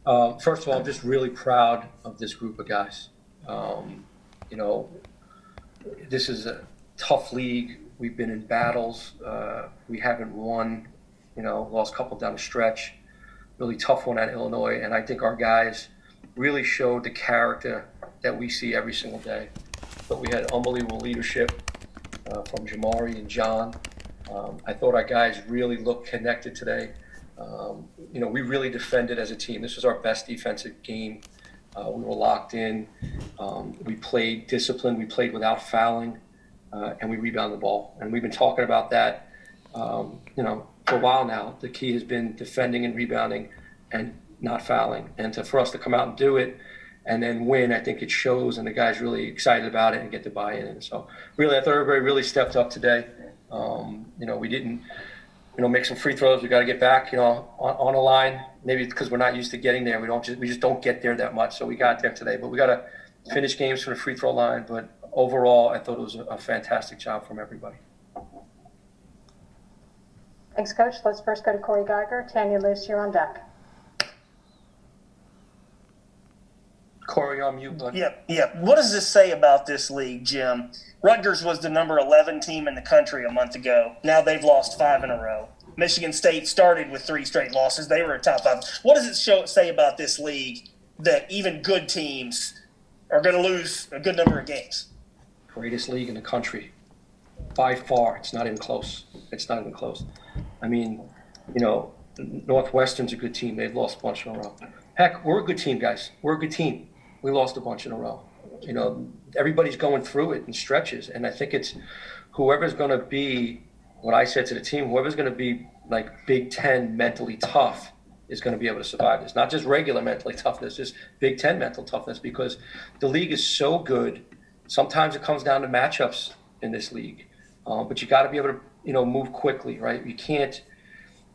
First of all, I'm just really proud of this group of guys. You know, this is a tough league. We've been in battles. We haven't won, lost a couple down the stretch. Really tough one at Illinois. And I think our guys really showed the character that we see every single day. But we had unbelievable leadership from Jamari and John. I thought our guys really looked connected today. We really defended as a team. This was our best defensive game. We were locked in. We played disciplined. We played without fouling, and we rebounded the ball. And we've been talking about that, for a while now. The key has been defending and rebounding and not fouling. And for us to come out and do it and then win, I think it shows, and the guys really excited about it and get to buy in. And so really, I thought everybody really stepped up today. We didn't make some free throws. We got to get back, on a line. Maybe because we're not used to getting there. We just don't get there that much. So we got there today, but we got to finish games from the free throw line. But overall, I thought it was a fantastic job from everybody. Thanks, Coach. Let's first go to Corey Geiger. Tanya Luce, you're on deck. Corey, on mute, bud. Yep. What does this say about this league, Jim? Rutgers was the number 11 team in the country a month ago. Now they've lost 5 in a row. Michigan State started with 3 straight losses. They were a top 5. What does it say about this league that even good teams are going to lose a good number of games? Greatest league in the country. By far. It's not even close. I mean, Northwestern's a good team. They've lost a bunch in a row. Heck, we're a good team, guys. We're a good team. We lost a bunch in a row. Everybody's going through it in stretches. And I think it's whoever's going to be, what I said to the team, whoever's going to be like Big Ten mentally tough is going to be able to survive this. Not just regular mentally toughness, just Big Ten mental toughness, because the league is so good. Sometimes it comes down to matchups in this league. But you got to be able to, move quickly, right? You can't,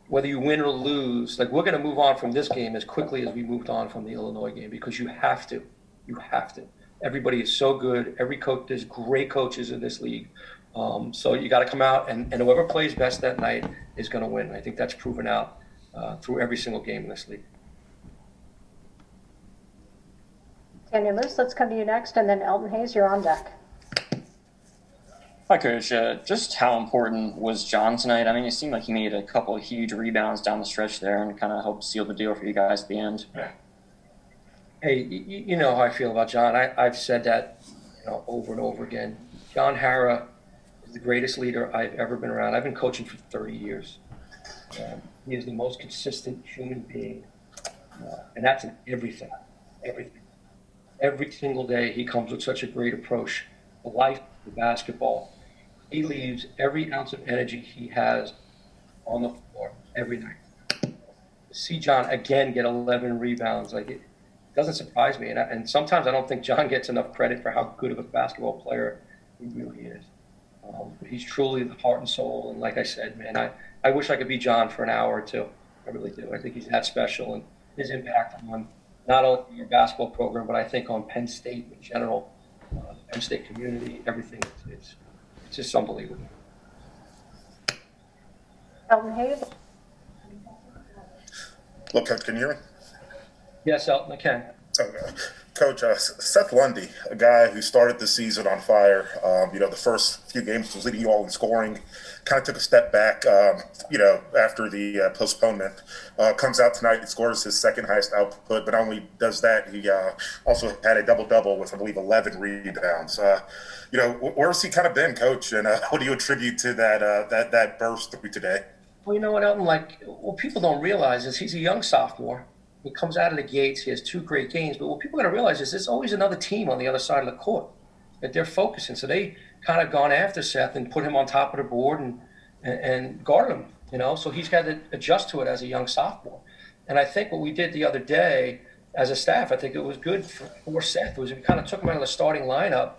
whether you win or lose, we're going to move on from this game as quickly as we moved on from the Illinois game, because you have to. Everybody is so good. Every coach, there's great coaches in this league. So you got to come out, and whoever plays best that night is going to win. I think that's proven out through every single game in this league. Tanya Luce, let's come to you next, and then Elton Hayes, you're on deck. Hi, Coach. Just how important was John tonight? I mean, it seemed like he made a couple of huge rebounds down the stretch there and kind of helped seal the deal for you guys at the end. Hey, you know how I feel about John. I've said that over and over again. John Harrah is the greatest leader I've ever been around. I've been coaching for 30 years. He is the most consistent human being, and that's in everything. Every single day he comes with such a great approach. The life of the basketball. He leaves every ounce of energy he has on the floor every night. To see John again get 11 rebounds, it doesn't surprise me. And sometimes I don't think John gets enough credit for how good of a basketball player he really is. He's truly the heart and soul. And like I said, man, I wish I could be John for an hour or two. I really do. I think he's that special, and his impact on not only your basketball program, but I think on Penn State in general, the Penn State community, everything. It's just unbelievable. Elton Hayes. Look, Coach, can you hear me? Yes, Elton, I can. Okay. Coach, Seth Lundy, a guy who started the season on fire, the first few games was leading you all in scoring, kind of took a step back, after the postponement, comes out tonight and scores his second highest output, but not only does that, he also had a double-double with, I believe, 11 rebounds. Where's he kind of been, Coach, and what do you attribute to that burst through today? Well, you know what, Elton, what people don't realize is he's a young sophomore. He comes out of the gates. He has 2 great games. But what people got to realize is there's always another team on the other side of the court that they're focusing. So they kind of gone after Seth and put him on top of the board and guard him, So he's got to adjust to it as a young sophomore. And I think what we did the other day as a staff, I think it was good for Seth. We kind of took him out of the starting lineup.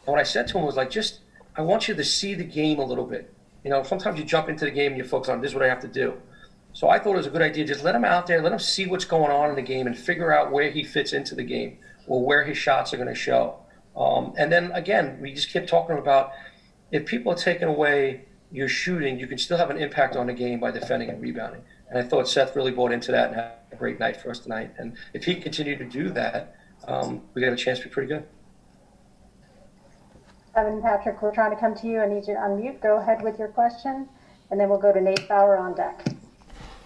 And what I said to him was I want you to see the game a little bit. Sometimes you jump into the game and you focus on this is what I have to do. So I thought it was a good idea. Just let him out there, let him see what's going on in the game and figure out where he fits into the game or where his shots are going to show. And then, again, we just kept talking about if people are taking away your shooting, you can still have an impact on the game by defending and rebounding. And I thought Seth really bought into that and had a great night for us tonight. And if he continued to do that, we got a chance to be pretty good. Evan and Patrick, we're trying to come to you. I need you to unmute. Go ahead with your question, and then we'll go to Nate Bauer on deck.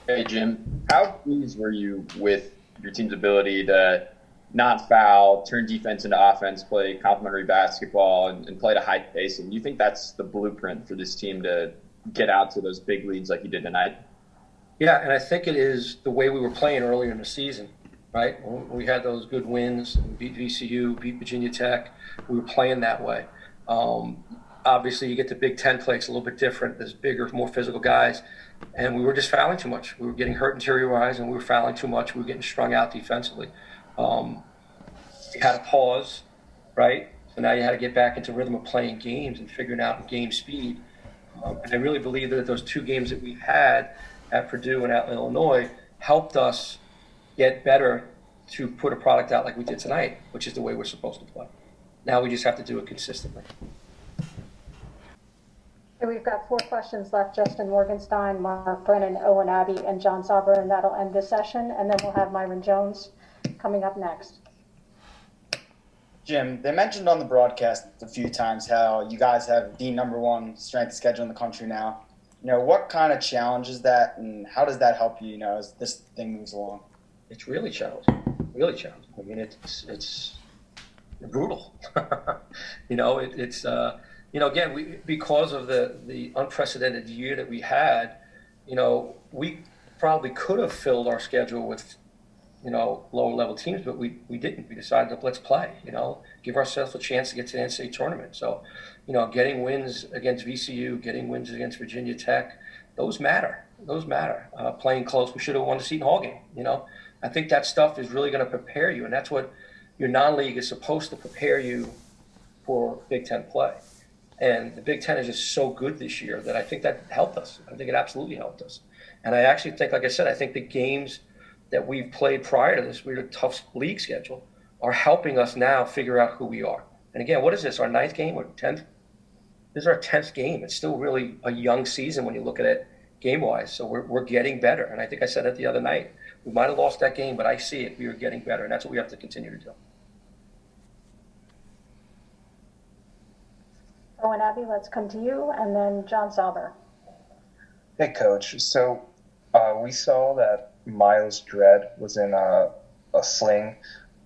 Hey, Jim. How pleased were you with your team's ability to not foul, turn defense into offense, play complementary basketball, and play at a high pace? And do you think that's the blueprint for this team to get out to those big leads like you did tonight? Yeah, and I think it is the way we were playing earlier in the season, right? When we had those good wins, we beat VCU, beat Virginia Tech. We were playing that way. Obviously, you get the Big Ten play, it's a little bit different. There's bigger, more physical guys, and we were just fouling too much. We were getting hurt interior-wise, and we were fouling too much. We were getting strung out defensively. You had to pause, right? So now you had to get back into rhythm of playing games and figuring out game speed. And I really believe that those two games that we had at Purdue and at Illinois helped us get better to put a product out like we did tonight, which is the way we're supposed to play. Now we just have to do it consistently. Okay, we've got 4 questions left. Justin Morgenstein, Mark Brennan, Owen Abbey, and John Sauber, and that'll end this session. And then we'll have Myron Jones coming up next. Jim, they mentioned on the broadcast a few times how you guys have the #1 strength schedule in the country now. What kind of challenge is that, and how does that help you, as this thing moves along? It's really challenging, really challenging. I mean, it's brutal. Again, because of the unprecedented year that we had, we probably could have filled our schedule with, lower level teams, but we didn't. We decided to let's play, give ourselves a chance to get to the NCAA tournament. So, getting wins against VCU, getting wins against Virginia Tech, those matter. Playing close, we should have won the Seton Hall game, I think that stuff is really going to prepare you, and that's what your non-league is supposed to prepare you for Big Ten play. And the Big Ten is just so good this year that I think that helped us. I think it absolutely helped us. And I actually think, like I said, I think the games that we've played prior to this, we had a tough league schedule, are helping us now figure out who we are. And again, what is this, our 9th game or 10th? This is our 10th game. It's still really a young season when you look at it game-wise. So we're getting better. And I think I said it the other night. We might have lost that game, but I see it. We are getting better, and that's what we have to continue to do. Owen Abbey, let's come to you, and then John Sauber. Hey, Coach. So we saw that Miles Dredd was in a sling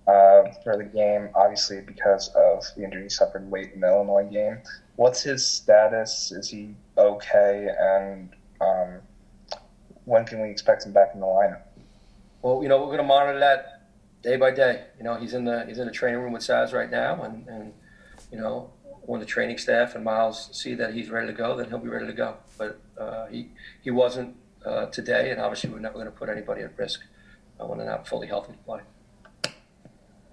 for the game, obviously because of the injury he suffered late in the Illinois game. What's his status? Is he okay? And when can we expect him back in the lineup? Well, we're going to monitor that day by day. He's in the training room with Saz right now, and when the training staff and Miles see that he's ready to go, then he'll be ready to go. But he wasn't today, and obviously we're never going to put anybody at risk when they're not fully healthy to play.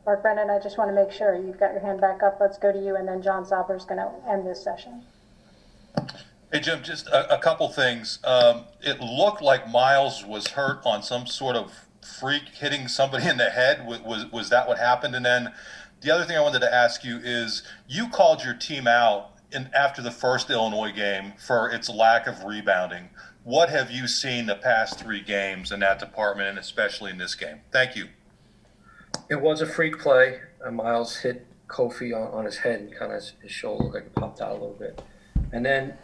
Mark Brennan, I just want to make sure you've got your hand back up. Let's go to you, and then John Sauber is going to end this session. Hey, Jim, just a couple things. It looked like Miles was hurt on some sort of freak hitting somebody in the head. Was that what happened? And then the other thing I wanted to ask you is you called your team out after the first Illinois game for its lack of rebounding. What have you seen the past 3 games in that department, and especially in this game? Thank you. It was a freak play. Miles hit Kofi on his head, and kind of his shoulder looked like it popped out a little bit. And then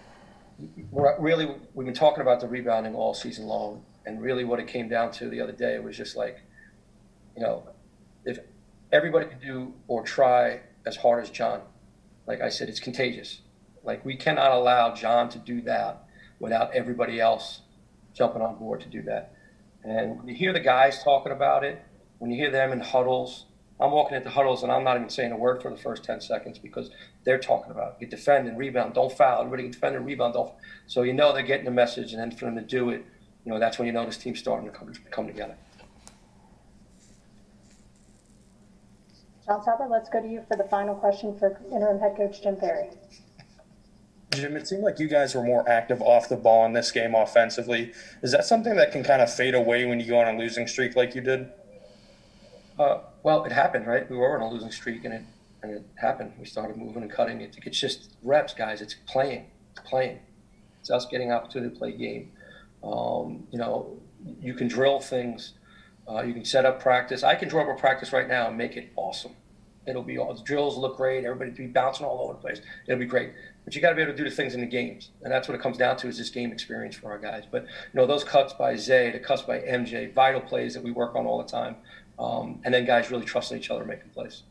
we've been talking about the rebounding all season long, and really what it came down to the other day was just like, if everybody can do or try as hard as John, like I said, it's contagious. Like, we cannot allow John to do that without everybody else jumping on board to do that. And when you hear the guys talking about it, when you hear them in huddles, I'm walking into huddles and I'm not even saying a word for the first 10 seconds because they're talking about it. You defend and rebound, don't foul. Everybody can defend and rebound, don't. So they're getting the message, and then for them to do it, that's when this team's starting to come together. John Sauber, let's go to you for the final question for interim head coach Jim Ferry. Jim, it seemed like you guys were more active off the ball in this game offensively. Is that something that can kind of fade away when you go on a losing streak like you did? Well, it happened, right? We were on a losing streak, and it happened. We started moving and cutting. It's just reps, guys. It's playing. It's us getting opportunity to play game. You can drill things You can set up practice. I can draw up a practice right now and make it awesome. It'll be all the drills look great. Everybody be bouncing all over the place. It'll be great. But you got to be able to do the things in the games, and that's what it comes down to is this game experience for our guys. But those cuts by Zay, the cuts by MJ, vital plays that we work on all the time, and then guys really trusting each other making plays.